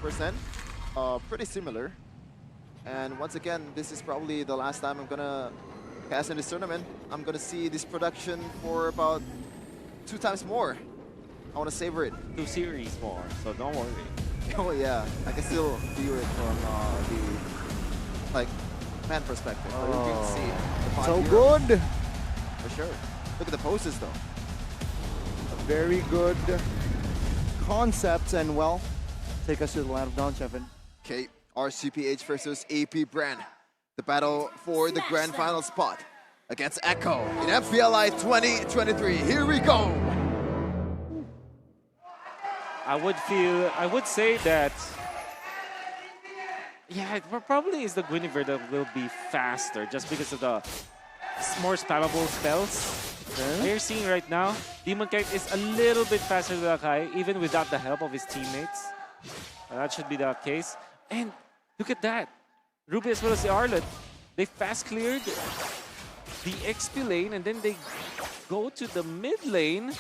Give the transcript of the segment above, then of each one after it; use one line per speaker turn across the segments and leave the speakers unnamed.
50%. Pretty similar. And once again, this is probably the last time I'm gonna cast in this tournament. I'm gonna see this production for about 2 times more. I wanna savor it.
2 series more, so don't worry.
Oh yeah, I can still view it from the like fan perspective. But you can see the
So
here.
good.
For sure. Look at the poses though.
A very good concepts and well, take us to the land of Dawn, Chevin.
Okay, RCPH versus AP BREN. The battle for the grand final spot against Echo in MPLI 2023. Here we go.
I would say that, yeah, it probably is the Guinevere that will be faster just because of the more spammable spells.
Okay.
You're seeing right now, Demon Kite is a little bit faster than Akai, even without the help of his teammates. That should be the case. And look at that. Ruby as well as the Arlet, they fast cleared the XP lane and then they go to the mid lane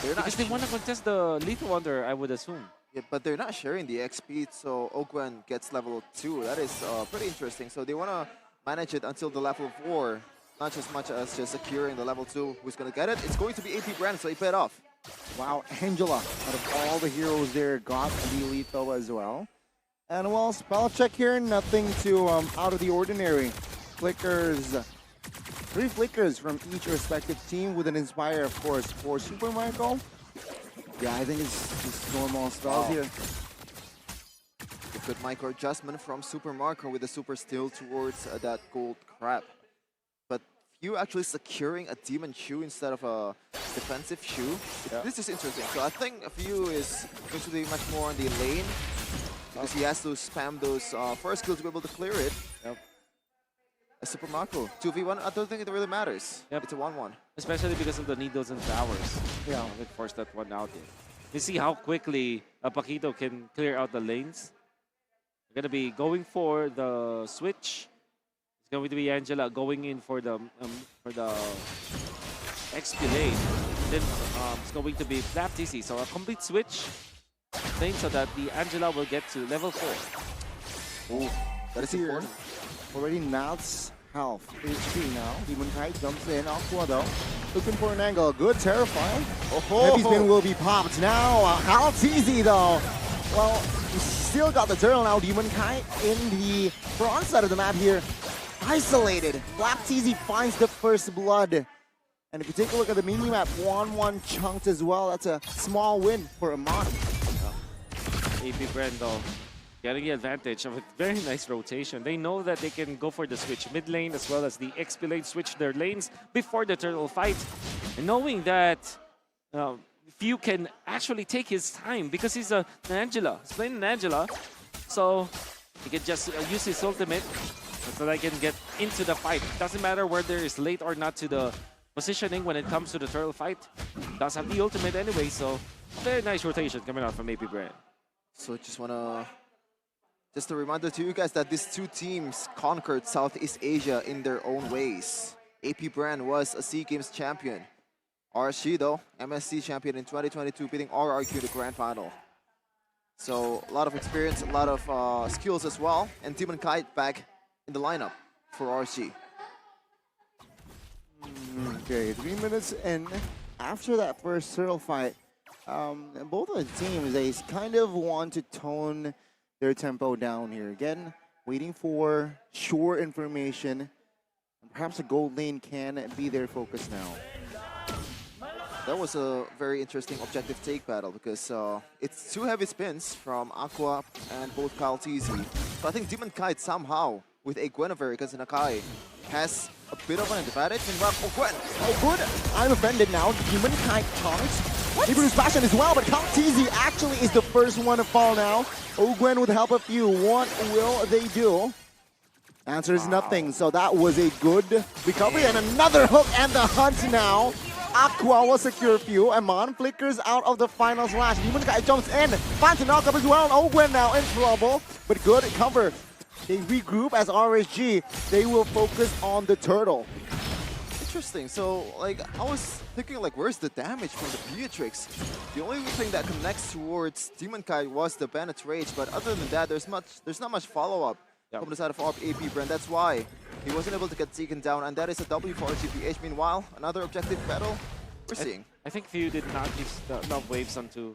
because they want to contest the Lethal Wonder, I would assume.
Yeah, but they're not sharing the XP, so Ogwen gets level 2. That is pretty interesting. So they want to manage it until the level 4, not just much as just securing the level 2. Who's going to get it? It's going to be AP BREN, so he paid off.
Wow, Angela, out of all the heroes there, got the lethal as well. And well, spell check here, nothing too out of the ordinary. Flickers, 3 flickers from each respective team with an Inspire, of course, for Super Michael. Yeah, I think it's just normal spells here.
A good micro adjustment from Super Marco with the Super Steal towards that gold crab. But you actually securing a Demon Shoe instead of a defensive shoe. This is interesting. So I think Few is going to be much more on the lane because he has to spam those first skill to be able to clear it. A Super Marco 2v1, I don't think it really matters. It's a 1-1.
Especially because of the needles and towers.
Yeah.
They force that one out there. You see how quickly Paquito can clear out the lanes. They're going to be going for the switch. It's going to be Angela going in for the XP lane. Then it's going to be Flap TC. So a complete switch lane so that the Angela will get to level 4.
Oh, that is important.
Already Math's health is free now. Demon Kite jumps in, Aqua though. Looking for an angle, good terrifying. Heavy spin will be popped now. How easy though. Well, he's still got the turtle now. Demon Kite in the front side of the map here. Isolated. Black TZ finds the first blood. And if you take a look at the mini-map, 1-1 chunked as well. That's a small win for Amon.
AP BREN though, getting the advantage of a very nice rotation. They know that they can go for the switch mid lane as well as the XP lane, switch their lanes before the turtle fight. And knowing that Few can actually take his time because he's an Angela. He's playing an Angela. So he can just use his ultimate so that he can get into the fight. Doesn't matter whether it's late or not to the positioning when it comes to the turtle fight. Does have the ultimate anyway, so very nice rotation coming out from AP BREN.
So just a reminder to you guys that these 2 teams conquered Southeast Asia in their own ways. AP BREN was a SEA Games champion. RSG though, MSC champion in 2022, beating RRQ in the grand final. So a lot of experience, a lot of skills as well. And Demon Kite back in the lineup for RSG.
Okay, 3 minutes in. After that first turtle fight, both of the teams, they kind of want to tone their tempo down here. Again, waiting for sure information. Perhaps a gold lane can be their focus now.
That was a very interesting objective take battle because it's 2 heavy spins from Aqua and both Kyle TZ. So I think Demon Kite somehow, with a Guinevere against an Akai, has a bit of an advantage. And Gwen.
Oh, good. I'm offended now. Demon Kite taunts. Hebrews Passion as well, but Kyle TZ actually is the first one to fall now. Ogwen with the help of Few. What will they do? Answer is nothing. So that was a good recovery and another hook and the hunt now. Aqua will secure Few. Amon flickers out of the final slash. Demon Kite jumps in. Finds a knockup as well. And Ogwen now in trouble. But good cover. They regroup as RSG. They will focus on the turtle.
Interesting. So, like, I was thinking, like, where's the damage from the Beatrix? The only thing that connects towards Demon Kite was the Bennett's Rage, but other than that, there's not much follow-up from the side of AP BREN. That's why he wasn't able to get taken down, and that is a W for RGPH. Meanwhile, another objective battle we're seeing.
I think Few did not use the love waves onto,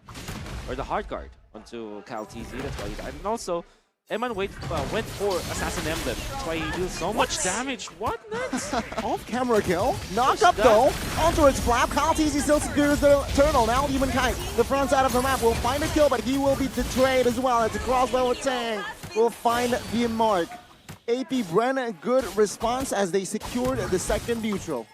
or the hard guard onto Cal TZ. That's why he died. And also, Eman went for Assassin Emblem. That's why he deals so much damage. What next?
Off-camera kill. Knock up though. Onto its flap. Cal TZ still secures the turtle. Now Demon Kite, the front side of the map, will find a kill, but he will be betrayed as well. It's a crossbow attack. Will find the mark. AP BREN, a good response as they secured the second neutral.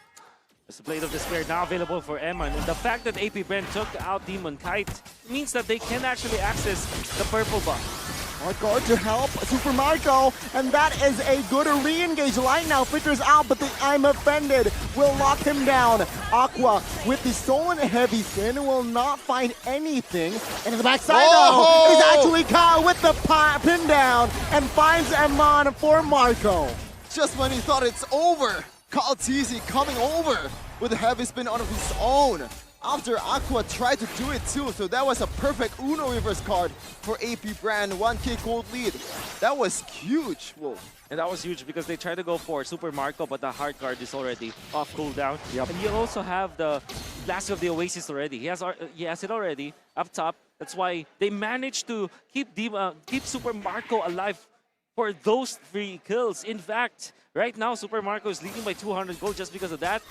There's a Blade of Despair now available for Eman. And the fact that AP BREN took out Demon Kite means that they can actually access the purple buff.
Hard guard to help Super Marco, and that is a good re-engage. Light now filters out, but the I'm Offended will lock him down. Aqua with the stolen heavy spin will not find anything. And in the backside though, is actually Kyle with the pin down and finds Eman for Marco.
Just when he thought it's over, Kyle TZ coming over with a heavy spin on his own. After Aqua tried to do it too, so that was a perfect Uno reverse card for AP BREN, 1k gold lead. That was huge, Wolf.
And that was huge because they tried to go for Super Marco, but the hard guard is already off cooldown.
Yep.
And you also have the Blast of the Oasis already. He has it already up top. That's why they managed to keep Super Marco alive for those 3 kills. In fact, right now Super Marco is leading by 200 gold just because of that.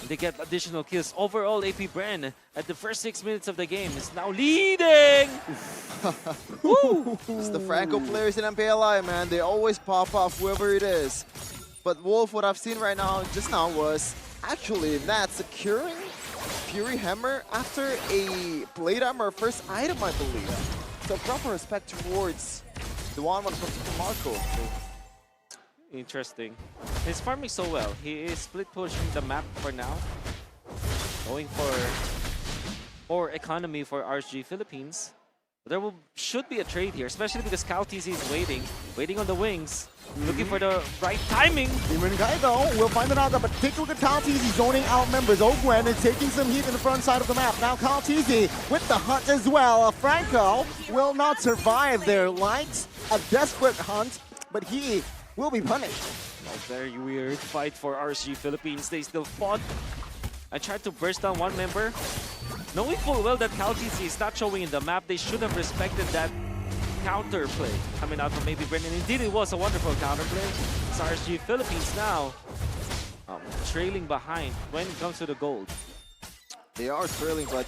They get additional kills. Overall, AP BREN at the first 6 minutes of the game is now leading!
It's the Franco players in MPLI, man. They always pop off whoever it is. But Wolf, what I've seen right now, just now, was actually Nat securing Fury Hammer after a Blade Armor first item, I believe. So proper respect towards the 1-1 from Super Marco.
Interesting. He's farming so well. He is split pushing the map for now. Going for economy for RSG Philippines. There should be a trade here, especially because Cal TZ is waiting on the wings, looking for the right timing.
Demon Kite though will find it out, but take a look at Cal TZ zoning out members. Ogwen is taking some heat in the front side of the map. Now Cal TZ with the hunt as well. Franco will not survive their lights. A desperate hunt, but he will be punished.
A very weird fight for RSG Philippines. They still fought. I tried to burst down one member. Knowing full well that Cal TZ is not showing in the map, they should have respected that counter play coming out from maybe Brendan. Indeed, it was a wonderful counter play. It's RSG Philippines now trailing behind when it comes to the gold.
They are trailing, but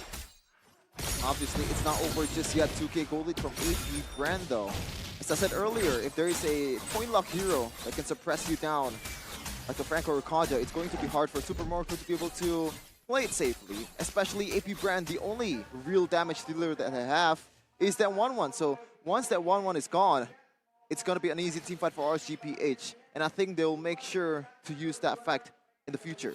obviously it's not over just yet. 2k gold lead from AP BREN though. As I said earlier, if there is a point lock hero that can suppress you down, like a Franco or Kaja, it's going to be hard for Super Marco to be able to play it safely. Especially AP BREN, the only real damage dealer that they have is that 1-1. So once that 1-1 is gone, it's going to be an easy team fight for RSGPH. And I think they'll make sure to use that fact in the future.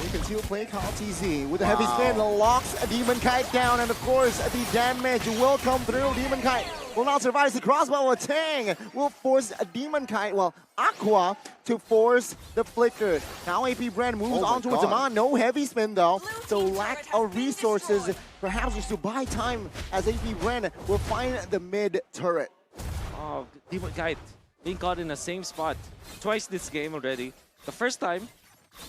You can still play Cal TZ with a heavy spin, locks a Demon Kite down, and of course the damage will come through. Demon Kite will not survive. The crossbow Tang will force a Demon Kite, well, Aqua, to force the flicker. Now AP BREN moves on towards Eman. No heavy spin though, so lack of resources, perhaps just to buy time as AP BREN will find the mid turret.
Oh, Demon Kite being caught in the same spot twice this game already. The first time,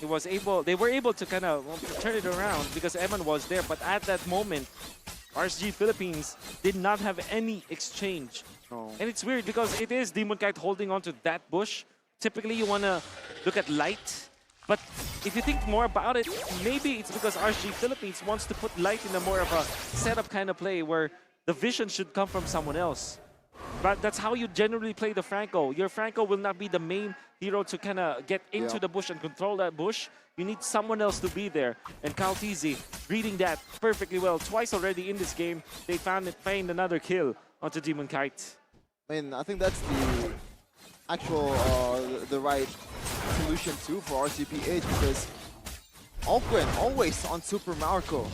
they were able to kind of turn it around because Eman was there, but at that moment, RSG Philippines did not have any exchange.
Oh.
And it's weird because it is Demon Kite holding on to that bush. Typically, you want to look at light, but if you think more about it, maybe it's because RSG Philippines wants to put light in a more of a setup kind of play where the vision should come from someone else. But that's how you generally play the Franco. Your Franco will not be the main hero to kind of get into the bush and control that bush. You need someone else to be there. And Cal TZ reading that perfectly well. Twice already in this game, they find another kill onto Demon Kite.
I mean, I think that's the actual, the right solution too for RCPH because Ogwen always on Super Marco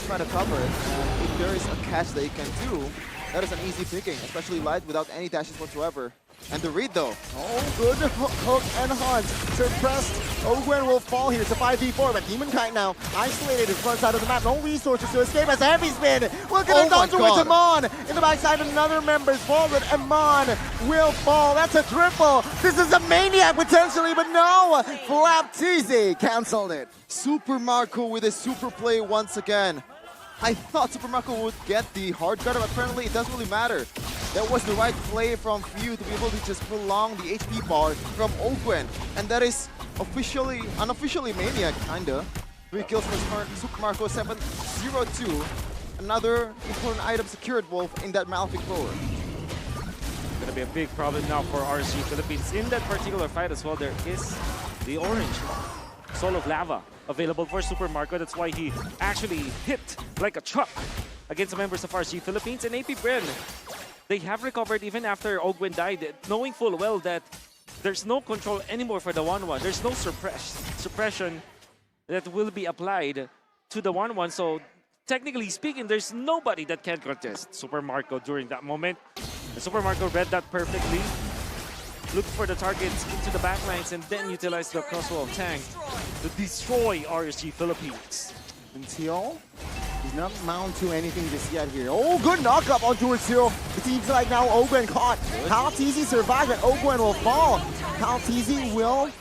trying to cover it. And if there is a catch that he can do, that is an easy picking, especially light without any dashes whatsoever. And the read though.
Oh, good hook and hunt. Suppressed Ogwen will fall here. It's a 5v4, but Demon Kite now isolated in front side of the map. No resources to escape as a heavy spin. Look at it, dodge towards Amon. In the backside, another member's fall, but Amon will fall. That's a triple. This is a maniac potentially, but no. Flapteasy canceled it.
Super Marco with a super play once again. I thought Super Marco would get the hard guard, but apparently it doesn't really matter. That was the right play from Few to be able to just prolong the HP bar from Ogwen. And that is unofficially Maniac, kinda. 3 kills for Super Marco, 7-0-2. Another important item secured, Wolf, in that Malefic Thrower.
Gonna be a big problem now for RSG Philippines. In that particular fight as well, there is the orange Soul of Lava available for Super Marco. That's why he actually hit like a truck against the members of RSG Philippines. And AP BREN, they have recovered even after Ogwen died, knowing full well that there's no control anymore for the 1-1. There's no suppression that will be applied to the 1-1. So technically speaking, there's nobody that can contest Super Marco during that moment. And Super Marco read that perfectly. Look for the targets into the backlines and then utilize the crossbow of Tang to destroy RSG Philippines.
Until he's not mount to anything just yet here. Oh, good knock-up on towards Zero. It seems like now Ogwen caught. Flapteasy survived and Ogwen will fall. Flapteasy will...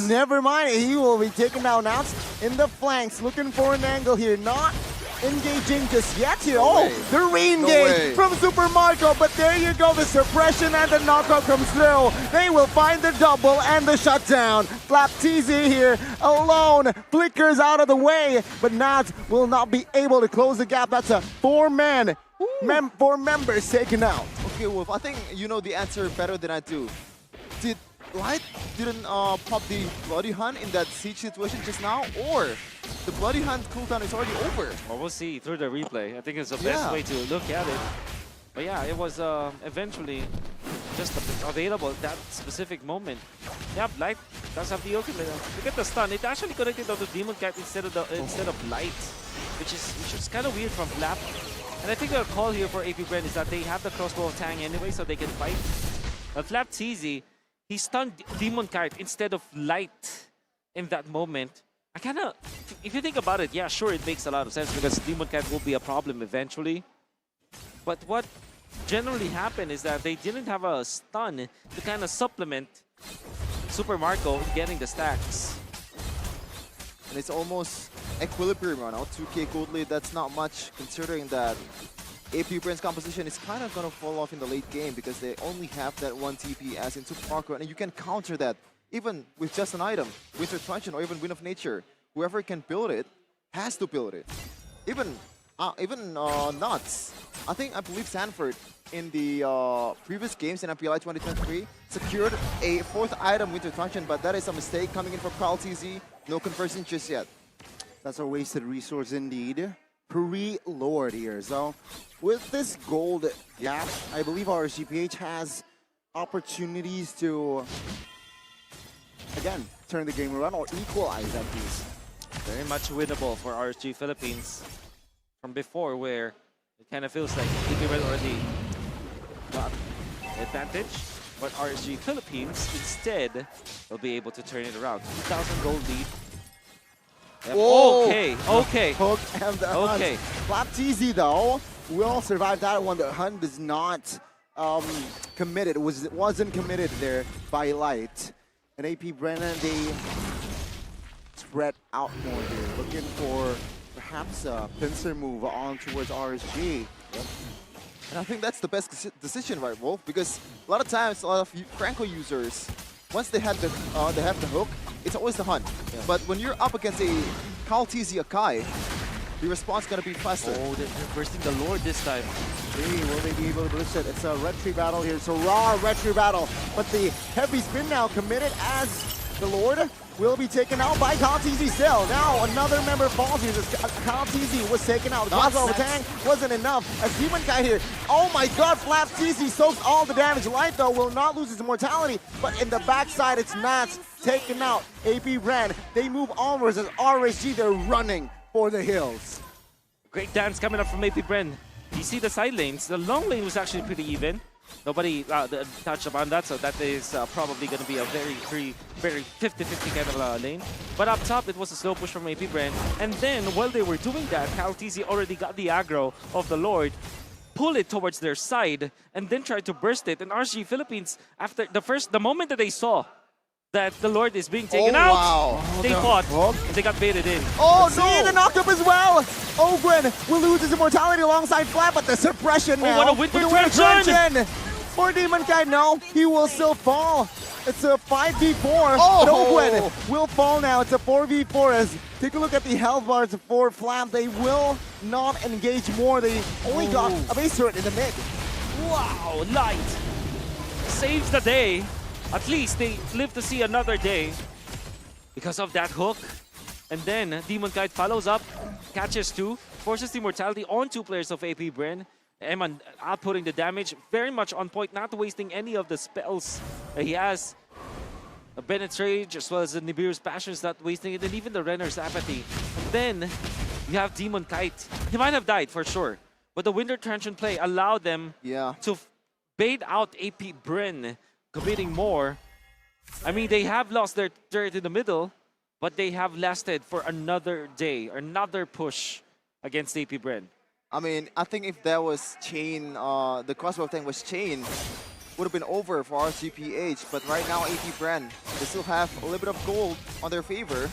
Never mind. He will be taken out now in the flanks. Looking for an angle here. Not engaging just yet here. The re-engage from Super Marco, but there you go, the suppression and the knockout comes through. They will find the double and the shutdown. Flapteasy here alone, flickers out of the way, but Nats will not be able to close the gap. That's a 4 members taken out.
Okay, Wolf, I think you know the answer better than I do. Did Light didn't pop the Bloody Hunt in that siege situation just now, or the Bloody Hunt cooldown is already over?
Well, we'll see through the replay. I think it's the best way to look at it. But yeah, it was eventually just available at that specific moment. Yeah, Light does have the ultimate. Look at the stun. It actually connected to the Demon Cat instead of Light, which is kind of weird from Flap. And I think the call here for AP BREN is that they have the crossbow of Tang anyway, so they can fight. But Flapteasy, he stunned Demon Kite instead of Light in that moment. I kind of, if you think about it, yeah, sure, it makes a lot of sense because Demon Kite will be a problem eventually. But what generally happened is that they didn't have a stun to kind of supplement Super Marco getting the stacks.
And it's almost equilibrium right now. 2k gold lead, that's not much considering that AP BREN's composition is kind of going to fall off in the late game because they only have that 1 TP as in Super Marco, and you can counter that even with just an item, Winter Truncheon or even Wind of Nature. Whoever can build it has to build it. Even Nuts. I believe Sanford in the previous games in MPL 2023 secured a 4th item, Winter Truncheon, but that is a mistake coming in from Flapteasy. No conversion just yet.
That's a wasted resource indeed. Pre-Lord here. So with this gold gap, I believe RSGPH has opportunities to, again, turn the game around or equalize at least.
Very much winnable for RSG Philippines from before, where it kind of feels like AP BREN already got advantage, but RSG Philippines instead will be able to turn it around. 2,000 gold lead. Yep. Okay.
Hook and the hunt. Flapteasy though will survive that one. The hunt is not committed. It wasn't committed there by Light. And AP BREN, they spread out more here, looking for perhaps a pincer move on towards RSG.
Yep. And I think that's the best decision, right, Wolf? Because a lot of times, a lot of Franco users, once they have the hook, it's always the hunt. Yeah. But when you're up against a Flapteasy Akai, the response is going to be faster.
Oh, they're bursting the Lord this time.
Will they be able to blitz it? It's a red tree battle here. It's a raw red tree battle. But the heavy spin now committed as the Lord will be taken out by Flapteasy still. Now another member falls here. Flapteasy was taken out. The crossbow of Tang wasn't enough. A Demon guy here. Oh my god, Flapteasy soaks all the damage. Light though will not lose his immortality, but in the backside it's Nats taken out. AP BREN, they move onwards as RSG, they're running for the hills.
Great dance coming up from AP BREN. You see the side lanes. The long lane was actually pretty even. Nobody touched upon that, so that is probably going to be a very 50-50 kind of lane. But up top, it was a slow push from AP BREN. And then, while they were doing that, Caltisi already got the aggro of the Lord, pull it towards their side, and then tried to burst it. And RSG Philippines, after the moment that they saw that the Lord is being taken out,
wow.
they fought, and they got baited in.
Oh, no! The knocked as well! Ogren will lose his immortality alongside Flat, but the suppression now.
What a winter
with the winter
transition!
For Demon Knight, no, he will still fall. It's a 5v4,
Oh!
but Ogren will fall now. It's a 4v4 as, take a look at the health bars for Flam. They will not engage more. They only got a base turret in the mid.
Wow, Light saves the day. At least they live to see another day because of that hook. And then Demon Knight follows up, catches two, forces the mortality on two players of AP BREN. Eman outputting the damage, very much on point, not wasting any of the spells that he has. Bennett's Rage as well as the Nibiru's Passion is not wasting it, and even the Renner's Apathy. And then you have Demon Kite. He might have died for sure, but the Winter Transient play allowed them to bait out AP BREN, committing more. I mean, they have lost their turret in the middle, but they have lasted for another day, another push against AP BREN.
I mean, I think if that was chain, the crossbow tank was chain, would have been over for RCPH. But right now, AP BREN, they still have a little bit of gold on their favor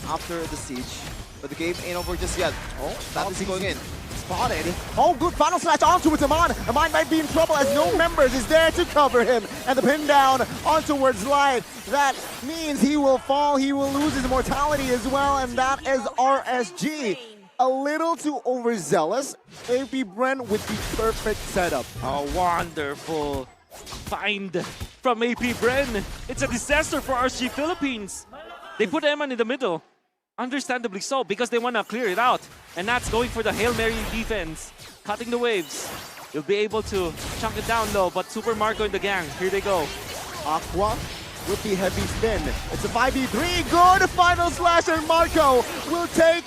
after the siege. But the game ain't over just yet. Oh, that is going in.
Spotted. Oh, good final slash onto it, Aman. Aman might be in trouble as no members is there to cover him. And the pin down on towards Light. That means he will fall. He will lose his mortality as well. And that is RSG. A little too overzealous. AP BREN with the perfect setup.
A wonderful find from AP BREN. It's a disaster for RSG Philippines. They put Eman in the middle. Understandably so, because they want to clear it out. And that's going for the Hail Mary defense. Cutting the waves. You'll be able to chunk it down low, but Super Marco in the gang. Here they go.
Aqua with the heavy spin. It's a 5v3. Good final slash, and Marco will take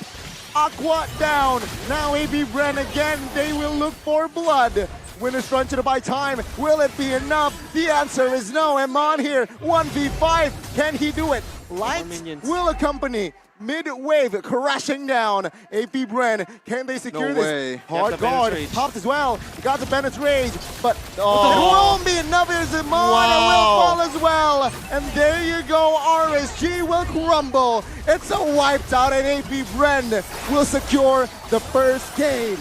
Aqua down. Now AP BREN again, they will look for blood. Winner's run to the buy time. Will it be enough? The answer is no. Eman here, 1v5. Can he do it? Light will accompany. Mid-wave crashing down. AP BREN, can they secure this? Hard guard, popped as well. He got the Bennett's Rage, but it won't be enough. Here's Iman, and will fall as well. And there you go, RSG will crumble. It's a wiped out, and AP BREN will secure the first game.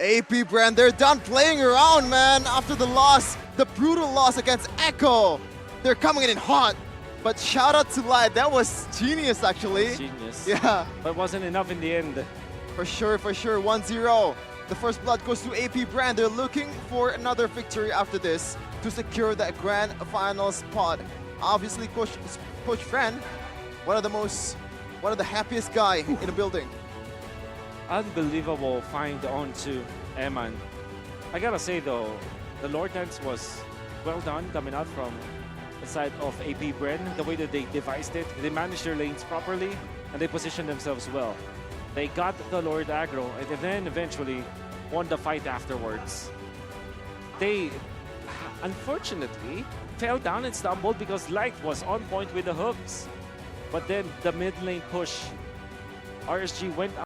AP BREN, they're done playing around, man. After the loss, the brutal loss against Echo. They're coming in hot. But shout out to Light, that was genius actually.
Genius.
Yeah.
But wasn't enough in the end.
For sure, 1-0. The first blood goes to AP BREN. They're looking for another victory after this to secure that grand final spot. Obviously, Coach Fren, one of the happiest guy in the building.
Unbelievable find onto Eman. I gotta say though, the Lord Dance was well done coming out from the side of AP BREN. The way that they devised it, they managed their lanes properly and they positioned themselves well. They got the Lord aggro and then eventually won the fight afterwards. They unfortunately fell down and stumbled because Light was on point with the hooks. But then the mid lane push, RSG went